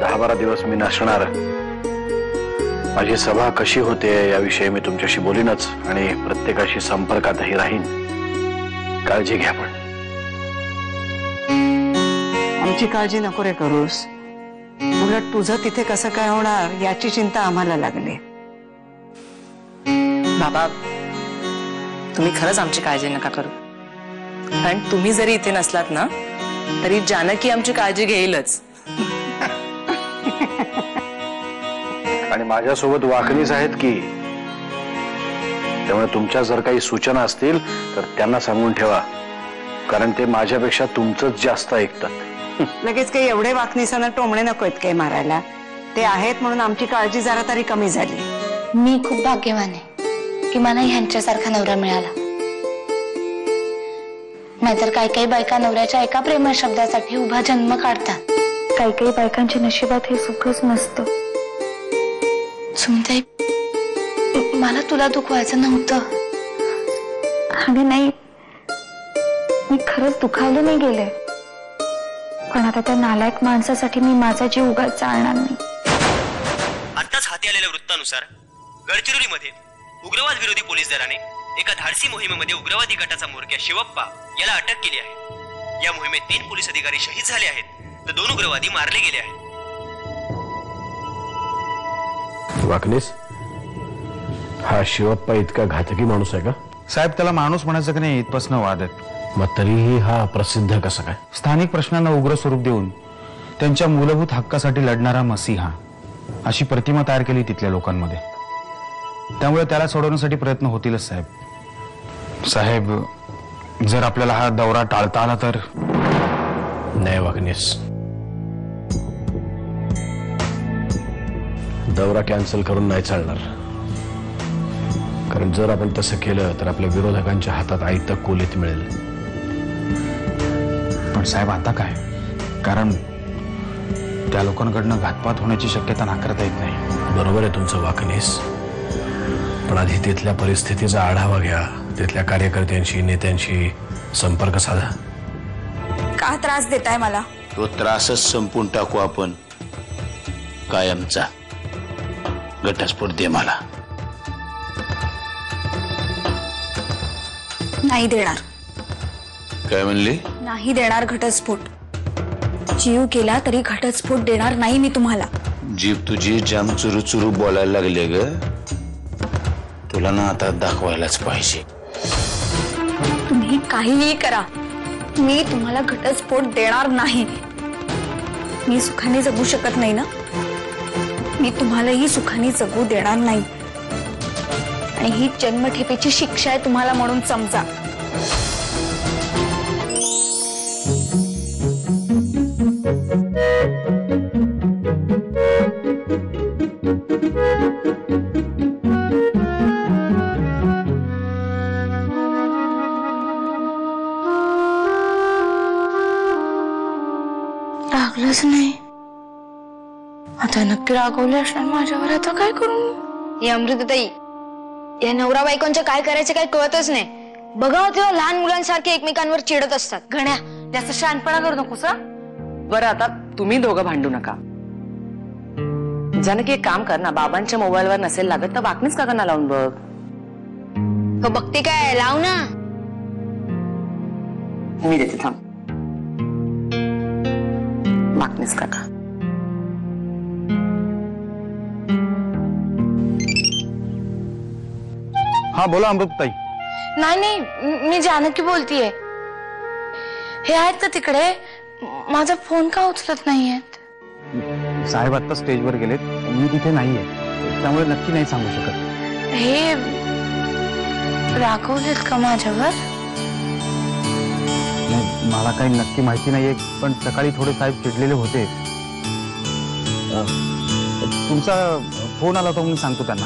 10-12 दिवस मी नसणार. माझी सभा कशी होते याविषयी मी तुमच्याशी बोलीनच आणि प्रत्येकाशी संपर्कातही राहीन. काळजी घ्या. पण आमची काळजी नको रे करूस. उलट तुझं तिथे कसं काय होणार याची चिंता आम्हाला लागली. बाबा, तुम्ही खरंच आमची काळजी नका करू. कारण तुम्ही जरी इथे नसलात ना तरी जानकी आमची काळजी घेईलच. आणि माझ्यासोबत वाकणीच आहेत की. त्यामुळे तुमच्या जर काही सूचना असतील तर त्यांना सांगून ठेवा. कारण ते माझ्यापेक्षा तुमचंच जास्त ऐकतात. लगेच काही एवढे वाकणीसांना टोमणे नको आहेत काही मारायला. ते आहेत म्हणून आमची काळजी जरा तरी कमी झाली. मी खूप भाग्यवान आहे की मला ह्यांच्यासारखा नवरा मिळाला. नाहीतर काही काही बायका नवऱ्याच्या एका प्रेमळ शब्दासाठी उभा जन्म काढतात. काही काही बायकांच्या नशिबात हे सुखच नसतं. सुमताई, मला तुला दुखवायचं नव्हतं. अगं नाही, मी खरंच दुखावलं नाही गेले. पण आता त्या नालायक माणसासाठी मी माझा जीव उगाच चालणार नाही. आताच हाती आलेल्या वृत्तानुसार गडचिरोलीमध्ये उग्रवाद विरोधी पोलीस दलाने एका धाडसी मोहिमेमध्ये उग्रवादी गटाचा म्होरक्या शिवप्पा याला अटक केली आहे. या मोहिमेत 3 पोलीस अधिकारी शहीद झाले आहेत तर 2 उग्रवादी मारले गेले आहेत. वाकणीस, हा शिवप्पा इतका घातकी माणूस आहे का? साहेब, त्याला माणूस म्हणायचं की नाही इथपासून वाद आहेत. मग तरीही हा प्रसिद्ध कसा काय? स्थानिक प्रश्नांना उग्र स्वरूप देऊन त्यांच्या मूलभूत हक्कासाठी लढणारा मसीहा अशी प्रतिमा तयार केली तिथल्या लोकांमध्ये. त्यामुळे त्याला सोडवण्यासाठी प्रयत्न होतीलच साहेब. साहेब, जर आपल्याला हा दौरा टाळता आला तर? नाही वाकणीस, दौरा कॅन्सल करून नाही चालणार. कारण जर आपण तसं केलं तर आपल्या विरोधकांच्या हातात आयतं कोलीत मिळेल. पण साहेब, आता काय? कारण त्या लोकांकडनं घातपात होण्याची शक्यता नाकारता येत नाही. बरोबर आहे तुमचं वाकणीस. पण आधी तिथल्या परिस्थितीचा आढावा घ्या. तिथल्या कार्यकर्त्यांशी, नेत्यांशी संपर्क साधा. का त्रास देताय मला? तो त्रासच संपून टाकू आपण कायमचा. घटस्फोट दे मला. नाही देणार. काय म्हणली? नाही देणार घटस्फोट. जीव गेला तरी घटस्फोट देणार नाही मी तुम्हाला. जीभ तुझी जाम चुरू चुरू बोलायला लागले ग. तुला ना आता दाखवायलाच पाहिजे. तुम्ही काहीही करा, मी तुम्हाला घटस्फोट देणार नाही. मी सुखाने जगू शकत नाही ना. मी तुम्हालाही सुखाने जगू देणार नाही. आणि ही जन्मठेपेची शिक्षा आहे तुम्हाला म्हणून समजा. रागलंच नाही. आता नक्की रागवले असणार माझ्यावर. आता काय करू? ही अमृतताई, या नवरा बायकोंचं काय करायचं काय कळतच नाही. बघा तेव्हा लहान मुलांसारखे एकमेकांवर चिडत असतात. घण्या, जास्त शहाणपणा करू नकोस. बरं, आता तुम्ही दोघं भांडू नका. जानकी, एक काम कर ना, बाबांच्या मोबाईलवर नसेल लागत तर वाकणीस काकांना लावून बघ. तो बघते काय, लाव ना. मी देते, थांब. वाकणीस काका. हा, बोला अमृतताई. नाही नाही, मी जानकी बोलतीये. हे आहेत ना तिकडे. माझा फोन का उचलत नाहीयेत? साहेब आता स्टेजवर गेलेत. मी तिथे नाहीये, त्यामुळे नक्की नाही सांगू शकत. हे रागवलेत का माझ्यावर? नाही, मला काही नक्की माहिती नाहीये. पण सकाळी थोडे साहेब चिडलेले होते. तुमचा फोन आला तो मी सांगतो त्यांना.